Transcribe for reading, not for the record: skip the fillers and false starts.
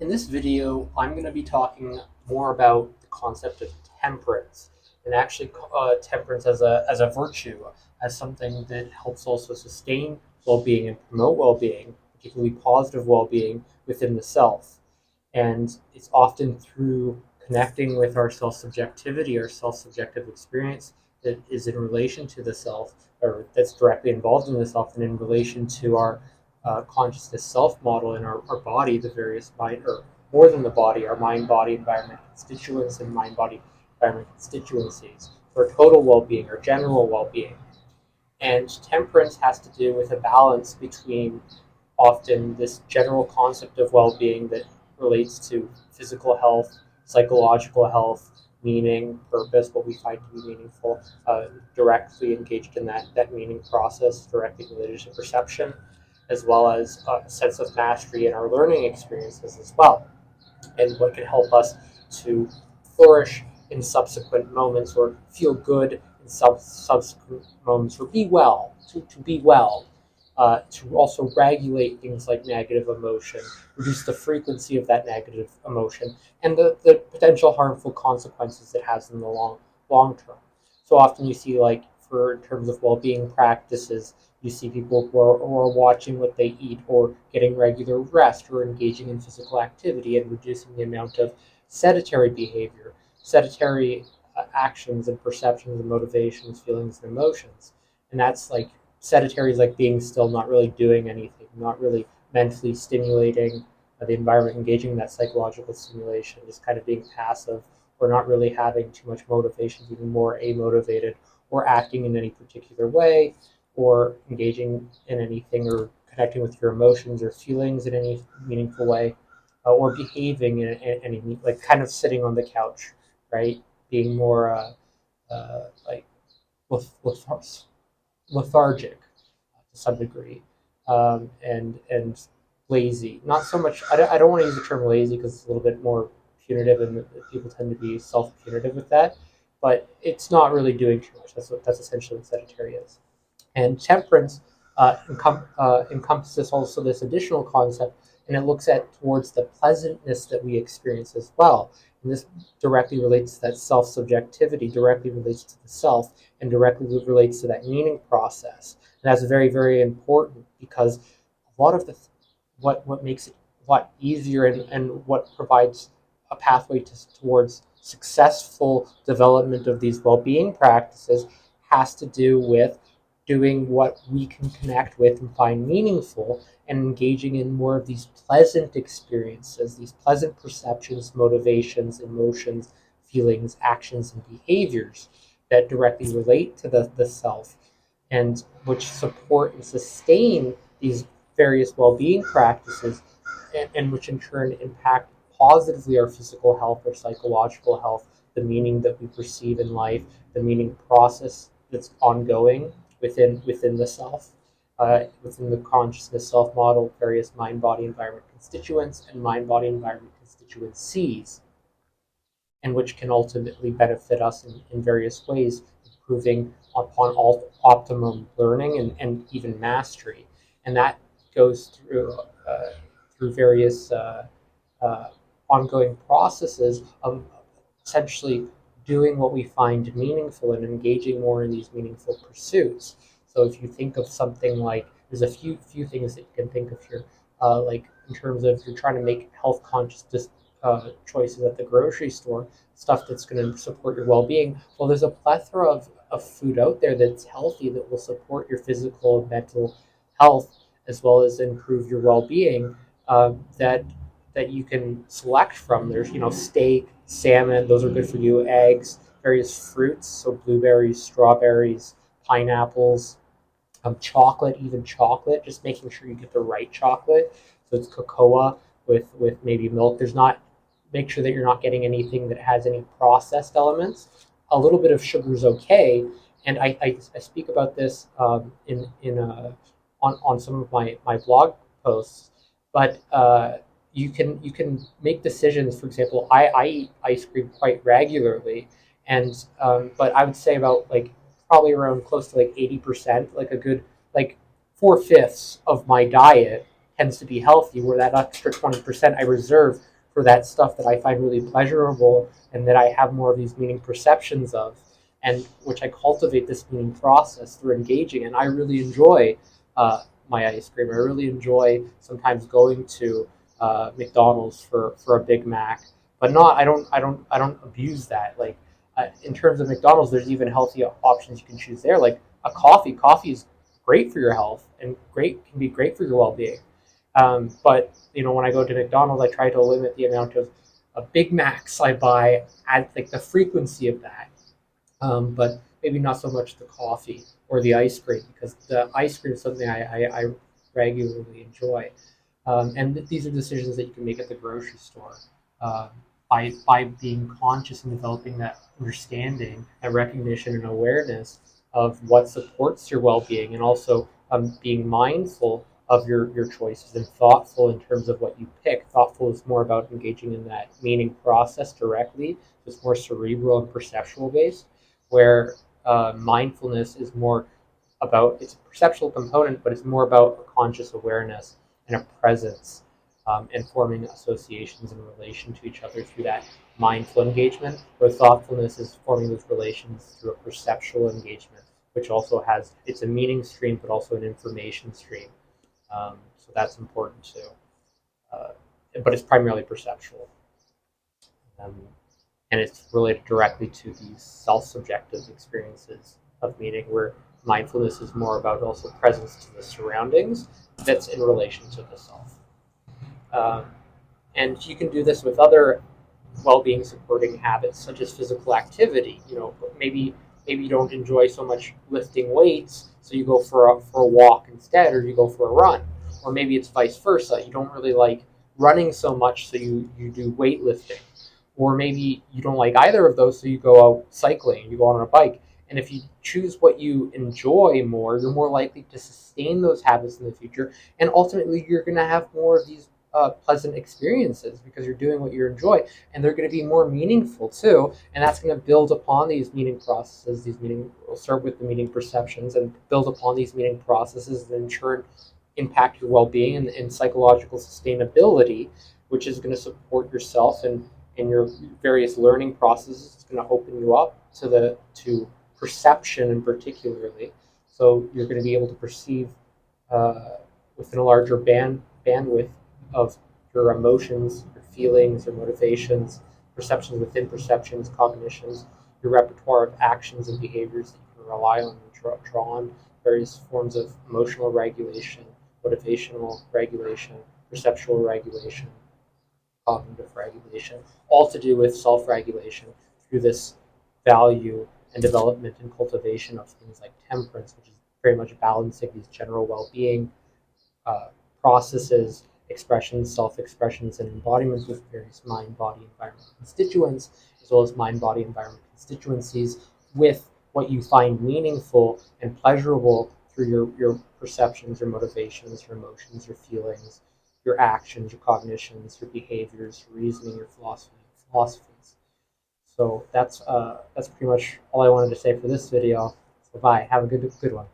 In this video, I'm going to be talking more about the concept of temperance, and actually temperance as a virtue, as something that helps also sustain well-being and promote well-being, particularly positive well-being within the self. And it's often through connecting with our self-subjectivity, our self-subjective experience that is in relation to the self, or that's directly involved in the self, and in relation to our consciousness self model in our body, the various mind, or more than the body, our mind body environment constituents and mind body environment constituencies for total well being or general well being. And temperance has to do with a balance between often this general concept of well being that relates to physical health, psychological health, meaning, purpose, what we find to be meaningful, directly engaged in that meaning process, directly related to perception, as well as a sense of mastery in our learning experiences as well, and what can help us to flourish in subsequent moments or feel good in subsequent moments or be well, to be well, to also regulate things like negative emotion, reduce the frequency of that negative emotion, and the potential harmful consequences it has in the long term. So often you see, like, for in terms of well-being practices, you see people who are watching what they eat or getting regular rest or engaging in physical activity and reducing the amount of sedentary behavior, sedentary actions and perceptions and motivations, feelings and emotions. And that's like sedentary is like being still, not really doing anything, not really mentally stimulating the environment, engaging in that psychological stimulation, just kind of being passive or not really having too much motivation, even more amotivated or acting in any particular way or engaging in anything or connecting with your emotions or feelings in any meaningful way, or behaving in any, like, kind of sitting on the couch, right? Being more like lethargic to some degree, and lazy. Not so much. I don't want to use the term lazy because it's a little bit more punitive, and people tend to be self-punitive with that. But it's not really doing too much. That's essentially what sedentary is. And temperance encompasses also this additional concept, and it looks at towards the pleasantness that we experience as well. And this directly relates to that self-subjectivity, directly relates to the self, and directly relates to that meaning process. And that's very, very important because a lot of what makes it a lot easier, and what provides a pathway towards successful development of these well-being practices has to do with doing what we can connect with and find meaningful, and engaging in more of these pleasant experiences, these pleasant perceptions, motivations, emotions, feelings, actions, and behaviors that directly relate to the self, and which support and sustain these various well-being practices, and which in turn impact positively our physical health, our psychological health, the meaning that we perceive in life, the meaning process that's ongoing within the self, within the consciousness self model, various mind body environment constituents and mind body environment constituencies, and which can ultimately benefit us in various ways, improving upon optimum learning and even mastery. And that goes through various uh, ongoing processes of essentially doing what we find meaningful and engaging more in these meaningful pursuits. So if you think of something like, there's a few things that you can think of here, like in terms of you're trying to make health conscious choices at the grocery store, stuff that's going to support your well-being. Well, there's a plethora of food out there that's healthy, that will support your physical and mental health as well as improve your well-being, that you can select from. There's, steak, salmon, those are good for you, eggs, various fruits, so blueberries, strawberries, pineapples, chocolate, even chocolate, just making sure you get the right chocolate. So it's cocoa with maybe milk. There's not, make sure that you're not getting anything that has any processed elements. A little bit of sugar is okay, and I speak about this on some of my blog posts. But you can make decisions. For example, I eat ice cream quite regularly, and but I would say about, like, probably around close to like 80%, like a good, like, 4/5 of my diet tends to be healthy, where that extra 20% I reserve for that stuff that I find really pleasurable and that I have more of these meaning perceptions of, and which I cultivate this meaning process through engaging. And I really enjoy my ice cream. I really enjoy sometimes going to McDonald's for a Big Mac, but not. I don't abuse that. Like in terms of McDonald's, there's even healthy options you can choose there. Like a coffee. Coffee is great for your health and can be great for your well-being. But when I go to McDonald's, I try to limit the amount of Big Macs I buy, at like the frequency of that. But maybe not so much the coffee or the ice cream, because the ice cream is something I regularly enjoy. And these are decisions that you can make at the grocery store uh, by being conscious and developing that understanding and recognition and awareness of what supports your well-being, and also being mindful of your choices and thoughtful in terms of what you pick. Thoughtful is more about engaging in that meaning process directly. It's more cerebral and perceptual based, where mindfulness is more about, it's a perceptual component, but it's more about a conscious awareness and a presence, and forming associations in relation to each other through that mindful engagement, where thoughtfulness is forming those relations through a perceptual engagement, which also has, it's a meaning stream, but also an information stream. So that's important too. Uh, but it's primarily perceptual. Um, and it's related directly to these self-subjective experiences of meaning, where mindfulness is more about also presence to the surroundings that's in relation to the self. Um, and you can do this with other well-being supporting habits, such as physical activity. Maybe you don't enjoy so much lifting weights, so you go for a walk instead, or you go for a run. Or maybe it's vice versa. You don't really like running so much, so you do weightlifting. Or maybe you don't like either of those, so you go out cycling, you go on a bike. And if you choose what you enjoy more, you're more likely to sustain those habits in the future. And ultimately, you're going to have more of these pleasant experiences because you're doing what you enjoy, and they're going to be more meaningful too. And that's going to build upon these meaning processes. These meaning will start with the meaning perceptions and build upon these meaning processes, and in turn impact your well-being and psychological sustainability, which is going to support yourself and in your various learning processes. It's going to open you up to perception, in particularly. So you're going to be able to perceive within a larger bandwidth of your emotions, your feelings, your motivations, perceptions within perceptions, cognitions, your repertoire of actions and behaviors that you can rely on and draw on, various forms of emotional regulation, motivational regulation, perceptual regulation, cognitive regulation, all to do with self-regulation through this value and development and cultivation of things like temperance, which is very much balancing these general well-being uh, processes, expressions, self-expressions, and embodiments with various mind, body, environment constituents, as well as mind, body, environment constituencies, with what you find meaningful and pleasurable through your perceptions, your motivations, your emotions, your feelings, your actions, your cognitions, your behaviors, your reasoning, your philosophies. So that's pretty much all I wanted to say for this video. So bye. Have a good one.